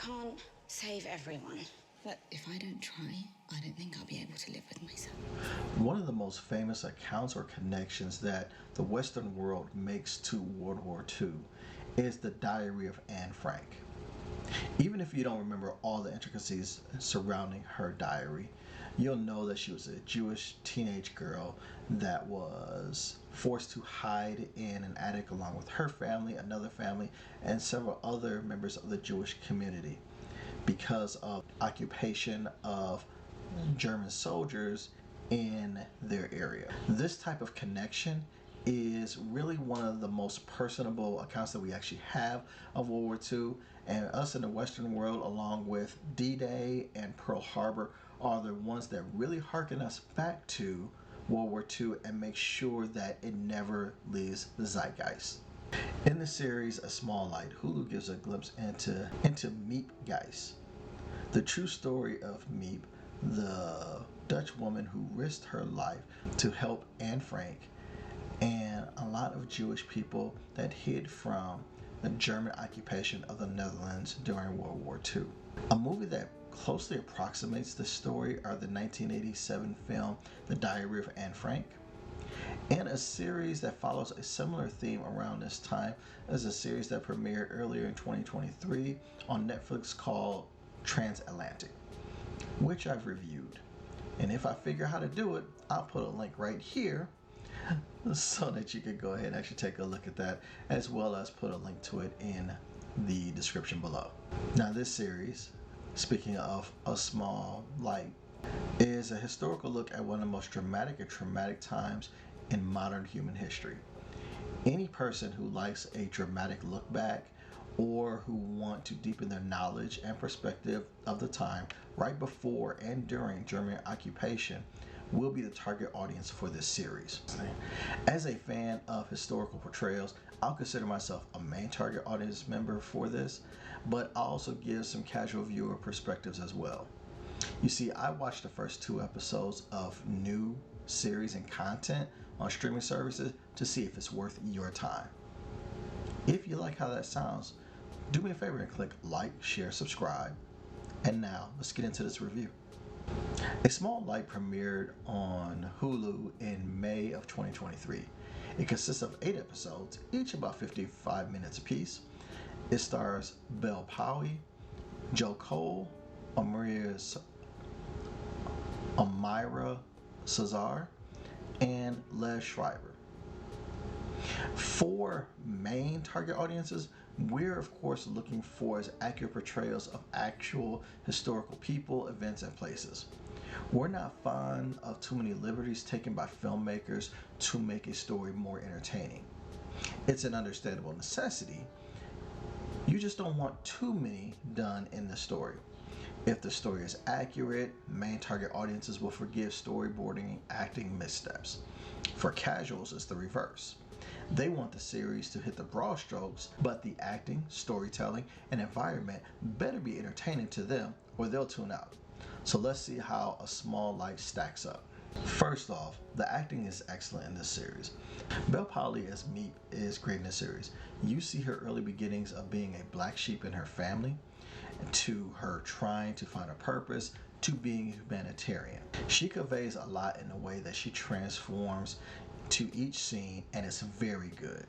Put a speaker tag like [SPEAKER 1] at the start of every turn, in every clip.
[SPEAKER 1] can't save everyone.
[SPEAKER 2] But if I don't try, I don't think I'll be able to live with myself.
[SPEAKER 3] One of the most famous accounts or connections that the Western world makes to World War II is the Diary of Anne Frank. Even if you don't remember all the intricacies surrounding her diary, you'll know that she was a Jewish teenage girl that was forced to hide in an attic along with her family, another family, and several other members of the Jewish community because of occupation of German soldiers in their area. This type of connection is really one of the most personable accounts that we actually have of World War II, and us in the Western world, along with D-Day and Pearl Harbor, are the ones that really harken us back to World War II and make sure that it never leaves the zeitgeist. In the series A Small Light, Hulu gives a glimpse into Miep Gies, the true story of Miep, the Dutch woman who risked her life to help Anne Frank and a lot of Jewish people that hid from the German occupation of the Netherlands during World War II. A movie that closely approximates the story are the 1987 film The Diary of Anne Frank, and a series that follows a similar theme around this time is a series that premiered earlier in 2023 on Netflix called Transatlantic, which I've reviewed. And if I figure how to do it, I'll put a link right here so that you can go ahead and actually take a look at that, as well as put a link to it in the description below. Now, this series, speaking of A Small Light, is a historical look at one of the most dramatic and traumatic times in modern human history. Any person who likes a dramatic look back or who want to deepen their knowledge and perspective of the time right before and during German occupation will be the target audience for this series. As a fan of historical portrayals, I'll consider myself a main target audience member for this, but I'll also give some casual viewer perspectives as well. You see, I watched the first 2 episodes of new series and content on streaming services to see if it's worth your time. If you like how that sounds, do me a favor and click like, share, subscribe. And now, let's get into this review. A Small Light premiered on Hulu in May of 2023. It consists of 8 episodes, each about 55 minutes apiece. It stars Belle Powey, Joe Cole, Amira Cesar, and Les Schreiber. For main target audiences, we're of course looking for as accurate portrayals of actual historical people, events, and places. We're not fond of too many liberties taken by filmmakers to make a story more entertaining. It's an understandable necessity. You just don't want too many done in the story. If the story is accurate, main target audiences will forgive storyboarding and acting missteps. For casuals, it's the reverse. They want the series to hit the broad strokes, but the acting, storytelling, and environment better be entertaining to them or they'll tune out. So let's see how A Small Light stacks up. First off, the acting is excellent in this series. Belle Powey as Miep is great in this series. You see her early beginnings of being a black sheep in her family, to her trying to find a purpose, to being a humanitarian. She conveys a lot in the way that she transforms to each scene, and it's very good.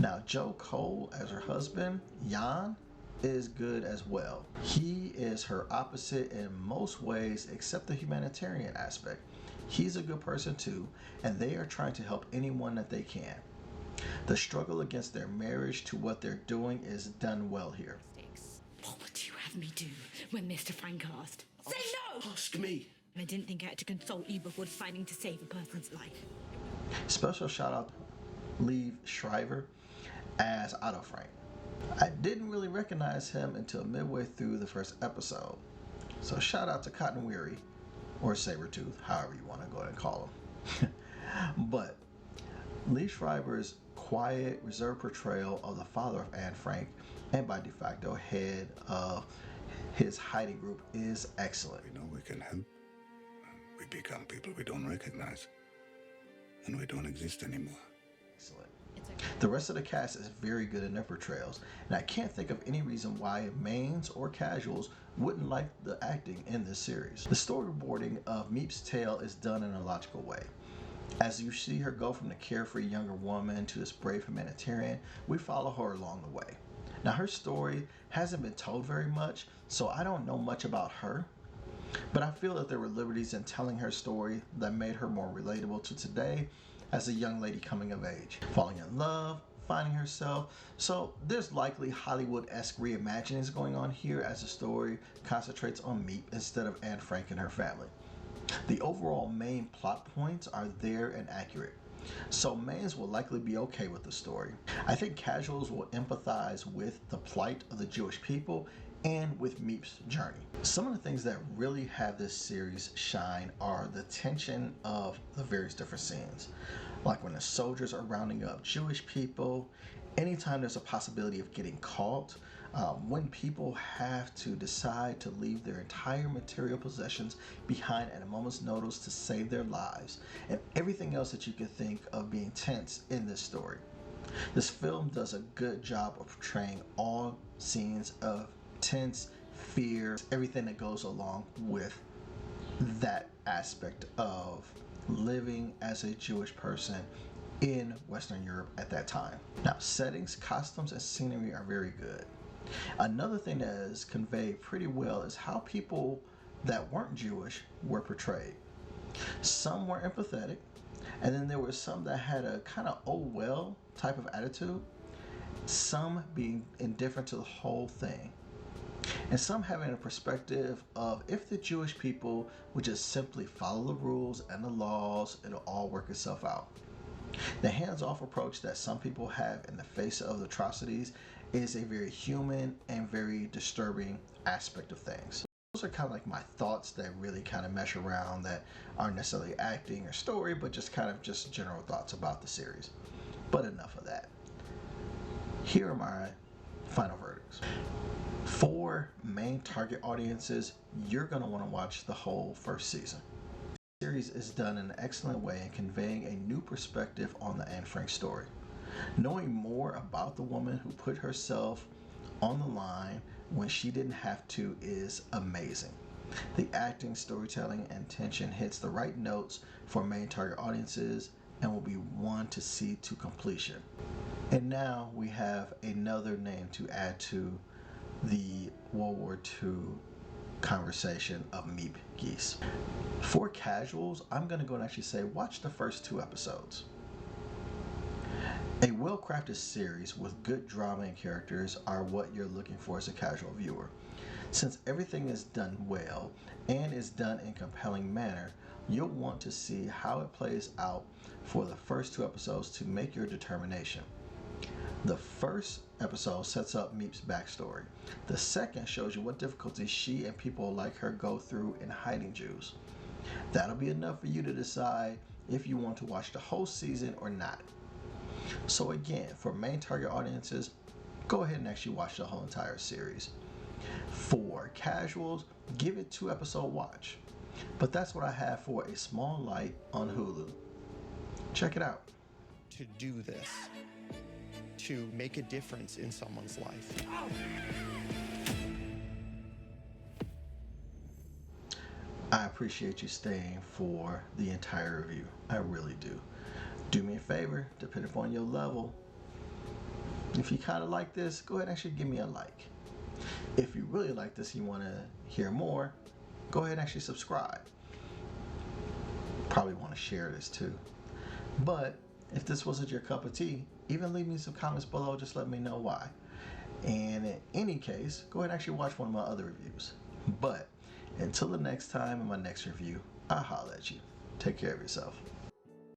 [SPEAKER 3] Now, Joe Cole as her husband, Jan, is good as well. He is her opposite in most ways except the humanitarian aspect. He's a good person too, and they are trying to help anyone that they can. The struggle against their marriage to what they're doing is done well here.
[SPEAKER 2] What would you have me do when Mr. Frank asked? Say no!
[SPEAKER 4] Ask me.
[SPEAKER 2] I didn't think I had to consult you before deciding to save a person's life.
[SPEAKER 3] Special shout out to Liev Schreiber as Otto Frank. I didn't really recognize him until midway through the first episode. So shout out to Cotton Weary, or Sabretooth, however you want to go ahead and call him. But Liev Schreiber's quiet, reserved portrayal of the father of Anne Frank, and by de facto head of his hiding group, is excellent.
[SPEAKER 4] We know we can help. We become people we don't recognize. And we don't exist anymore.
[SPEAKER 3] Excellent. The rest of the cast is very good in their portrayals, and I can't think of any reason why mains or casuals wouldn't like the acting in this series. The storyboarding of Miep's tale is done in a logical way. As you see her go from the carefree younger woman to this brave humanitarian, we follow her along the way. Now, her story hasn't been told very much, so I don't know much about her, but I feel that there were liberties in telling her story that made her more relatable to today as a young lady coming of age, falling in love, finding herself. So there's likely Hollywood-esque reimaginings going on here as the story concentrates on Miep instead of Anne Frank and her family. The overall main plot points are there and accurate, so mains will likely be okay with the story. I think casuals will empathize with the plight of the Jewish people and with Miep's journey. Some of the things that really have this series shine are the tension of the various different scenes. Like when the soldiers are rounding up Jewish people, anytime there's a possibility of getting caught, when people have to decide to leave their entire material possessions behind at a moment's notice to save their lives, and everything else that you could think of being tense in this story. This film does a good job of portraying all scenes of tense, fear, everything that goes along with that aspect of living as a Jewish person in Western Europe at that time. Now, settings, costumes, and scenery are very good. Another thing that is conveyed pretty well is how people that weren't Jewish were portrayed. Some were empathetic, and then there were some that had a kind of oh well type of attitude, some being indifferent to the whole thing, and some having a perspective of if the Jewish people would just simply follow the rules and the laws, it'll all work itself out. The hands-off approach that some people have in the face of atrocities is a very human and very disturbing aspect of things. Those are kind of like my thoughts that really kind of mesh around that aren't necessarily acting or story, but just kind of just general thoughts about the series. But enough of that. Here are my final verdicts. For main target audiences, you're going to want to watch the whole first season. The series is done in an excellent way in conveying a new perspective on the Anne Frank story. Knowing more about the woman who put herself on the line when she didn't have to is amazing. The acting, storytelling, and tension hits the right notes for main target audiences and will be one to see to completion. And now we have another name to add to the World War II conversation of Miep Gies. For casuals, I'm going to go and actually say watch the first 2 episodes. A well-crafted series with good drama and characters are what you're looking for as a casual viewer. Since everything is done well and is done in a compelling manner, you'll want to see how it plays out for the first 2 episodes to make your determination. The first episode sets up Miep's backstory. The second shows you what difficulties she and people like her go through in hiding Jews. That'll be enough for you to decide if you want to watch the whole season or not. So again, for main target audiences, go ahead and actually watch the whole entire series. For casuals, give it 2 episode watch. But that's what I have for A Small Light on Hulu. Check it out.
[SPEAKER 5] To do this, to make a difference in someone's life.
[SPEAKER 3] I appreciate you staying for the entire review. I really do. Do me a favor, depending upon your level. If you kind of like this, go ahead and actually give me a like. If you really like this and you want to hear more, go ahead and actually subscribe. Probably want to share this too. But if this wasn't your cup of tea, even leave me some comments below, just let me know why. And in any case, go ahead and actually watch one of my other reviews. But until the next time in my next review, I'll holler at you. Take care of yourself.